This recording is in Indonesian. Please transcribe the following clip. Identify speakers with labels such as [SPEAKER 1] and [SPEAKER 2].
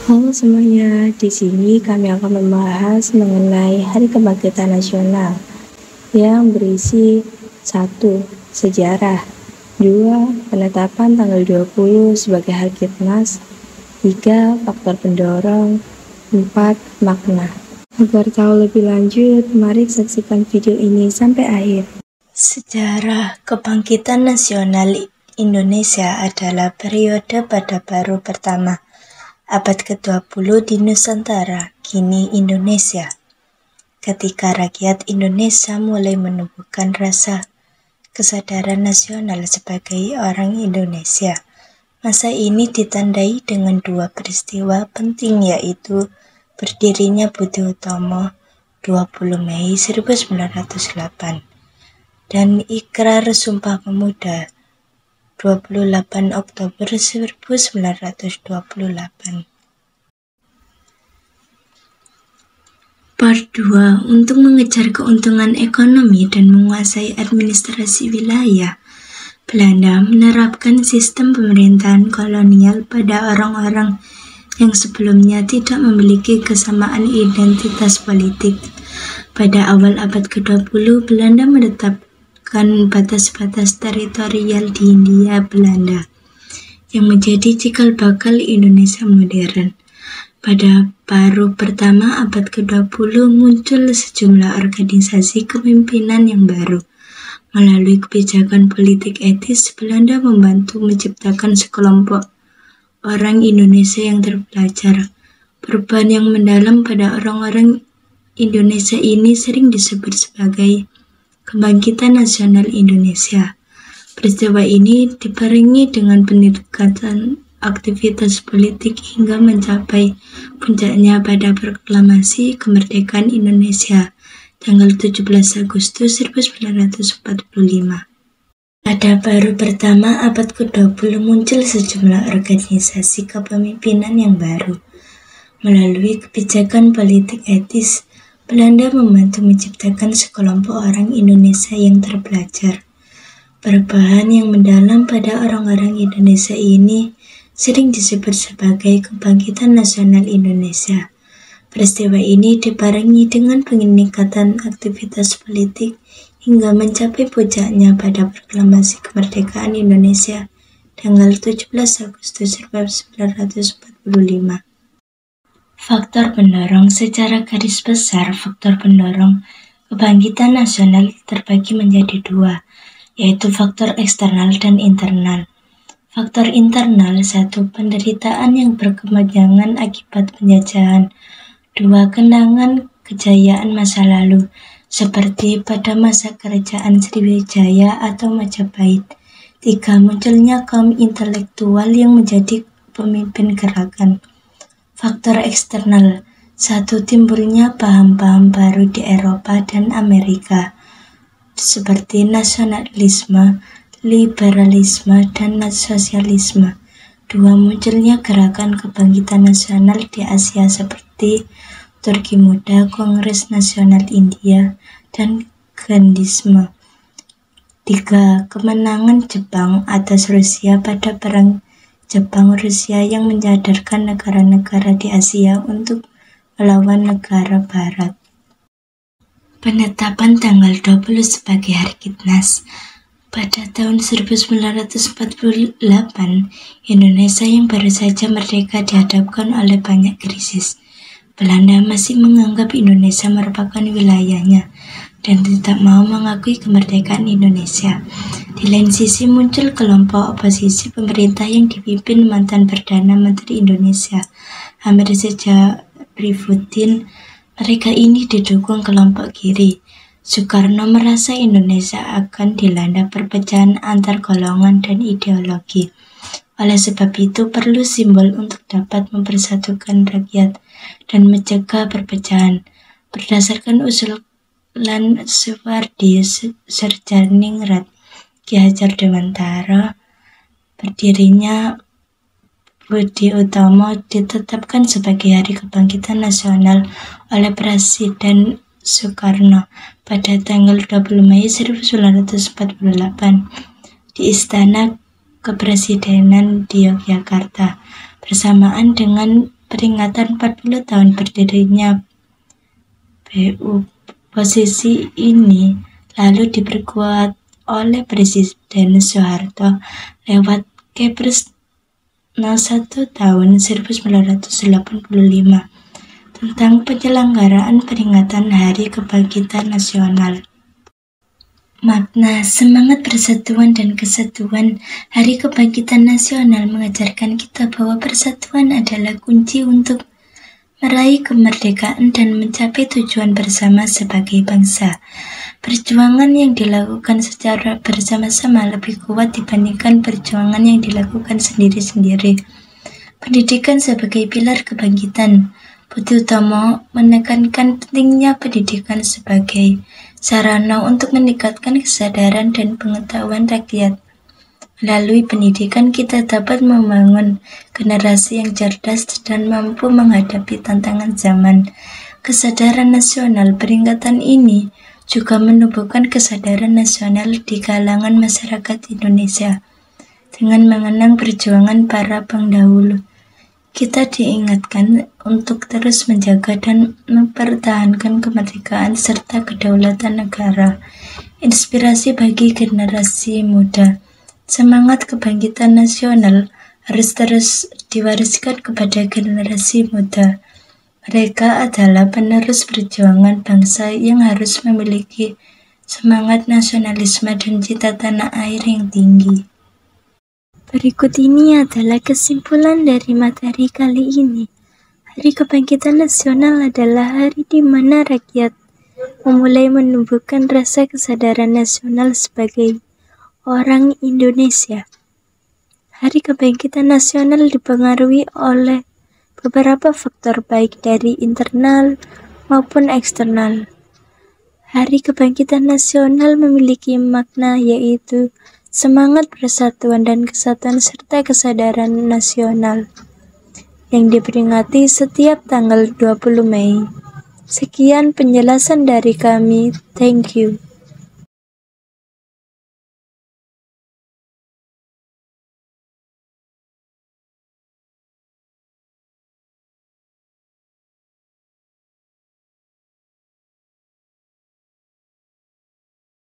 [SPEAKER 1] Halo semuanya, di sini kami akan membahas mengenai Hari Kebangkitan Nasional yang berisi 1. Sejarah 2. Penetapan tanggal 20 sebagai Harkitnas 3. Faktor pendorong 4. Makna. Agar tahu lebih lanjut, mari saksikan video ini sampai akhir.
[SPEAKER 2] Sejarah Kebangkitan Nasional Indonesia adalah periode pada baru pertama abad ke-20 di Nusantara, kini Indonesia, ketika rakyat Indonesia mulai menumbuhkan rasa kesadaran nasional sebagai orang Indonesia. Masa ini ditandai dengan dua peristiwa penting, yaitu berdirinya Budi Utomo 20 Mei 1908 dan Ikrar Sumpah Pemuda 28 Oktober 1928. Part 2. Untuk mengejar keuntungan ekonomi dan menguasai administrasi wilayah, Belanda menerapkan sistem pemerintahan kolonial pada orang-orang yang sebelumnya tidak memiliki kesamaan identitas politik. Pada awal abad ke-20, Belanda menetapkan batas-batas teritorial di Hindia Belanda yang menjadi cikal bakal Indonesia modern. Pada paruh pertama abad ke-20 muncul sejumlah organisasi kepemimpinan yang baru. Melalui kebijakan politik etis, Belanda membantu menciptakan sekelompok orang Indonesia yang terpelajar. Perubahan yang mendalam pada orang-orang Indonesia ini sering disebut sebagai Kebangkitan Nasional Indonesia. Peristiwa ini dibarengi dengan peningkatan aktivitas politik hingga mencapai puncaknya pada proklamasi kemerdekaan Indonesia tanggal 17 Agustus 1945. Pada baru pertama abad ke-20 muncul sejumlah organisasi kepemimpinan yang baru. Melalui kebijakan politik etis, Belanda membantu menciptakan sekelompok orang Indonesia yang terpelajar. Perubahan yang mendalam pada orang-orang Indonesia ini sering disebut sebagai Kebangkitan Nasional Indonesia. Peristiwa ini dibarengi dengan peningkatan aktivitas politik hingga mencapai puncaknya pada proklamasi kemerdekaan Indonesia tanggal 17 Agustus 1945. Faktor pendorong. Secara garis besar, faktor pendorong kebangkitan nasional terbagi menjadi dua, yaitu faktor eksternal dan internal. Faktor internal: 1. Penderitaan yang berkepanjangan akibat penjajahan. 2. Kenangan kejayaan masa lalu, seperti pada masa kerajaan Sriwijaya atau Majapahit. 3. Munculnya kaum intelektual yang menjadi pemimpin gerakan. Faktor eksternal: 1. Timbulnya paham-paham baru di Eropa dan Amerika, seperti nasionalisme, liberalisme, dan sosialisme. 2. Munculnya gerakan kebangkitan nasional di Asia seperti Turki Muda, Kongres Nasional India, dan Gandhisme. 3. Kemenangan Jepang atas Rusia pada Perang Jepang-Rusia yang menyadarkan negara-negara di Asia untuk melawan negara Barat. Penetapan tanggal 20 sebagai Harkitnas. Pada tahun 1948, Indonesia yang baru saja merdeka dihadapkan oleh banyak krisis. Belanda masih menganggap Indonesia merupakan wilayahnya dan tidak mau mengakui kemerdekaan Indonesia. Di lain sisi muncul kelompok oposisi pemerintah yang dipimpin mantan Perdana Menteri Indonesia, Amir Syarifuddin. Mereka ini didukung kelompok kiri. Soekarno merasa Indonesia akan dilanda perpecahan antar golongan dan ideologi. Oleh sebab itu perlu simbol untuk dapat mempersatukan rakyat dan mencegah perpecahan. Berdasarkan usulan Suwardi Serjaningrat, Ki Hajar Dewantara, berdirinya Budi Utomo ditetapkan sebagai Hari Kebangkitan Nasional oleh Presiden Soekarno pada tanggal 20 Mei 1948 di Istana Kepresidenan di Yogyakarta, bersamaan dengan peringatan 40 tahun berdirinya BU. Posisi ini lalu diperkuat oleh Presiden Soeharto lewat Kepres No. 1 tahun 1985 tentang penyelenggaraan peringatan Hari Kebangkitan Nasional. Makna semangat persatuan dan kesatuan Hari Kebangkitan Nasional mengajarkan kita bahwa persatuan adalah kunci untuk meraih kemerdekaan dan mencapai tujuan bersama sebagai bangsa. Perjuangan yang dilakukan secara bersama-sama lebih kuat dibandingkan perjuangan yang dilakukan sendiri-sendiri. Pendidikan sebagai pilar kebangkitan. Budi Utomo menekankan pentingnya pendidikan sebagai sarana untuk meningkatkan kesadaran dan pengetahuan rakyat. Melalui pendidikan kita dapat membangun generasi yang cerdas dan mampu menghadapi tantangan zaman. Kesadaran nasional peringatan ini juga menumbuhkan kesadaran nasional di kalangan masyarakat Indonesia. Dengan mengenang perjuangan para pendahulu, kita diingatkan untuk terus menjaga dan mempertahankan kemerdekaan serta kedaulatan negara. Inspirasi bagi generasi muda. Semangat kebangkitan nasional harus terus diwariskan kepada generasi muda. Mereka adalah penerus perjuangan bangsa yang harus memiliki semangat nasionalisme dan cita tanah air yang tinggi. Berikut ini adalah kesimpulan dari materi kali ini. Hari Kebangkitan Nasional adalah hari di mana rakyat memulai menumbuhkan rasa kesadaran nasional sebagai orang Indonesia. Hari Kebangkitan Nasional dipengaruhi oleh beberapa faktor baik dari internal maupun eksternal. Hari Kebangkitan Nasional memiliki makna yaitu semangat persatuan dan kesatuan serta kesadaran nasional yang diperingati setiap tanggal 20 Mei. Sekian penjelasan dari kami. Thank you.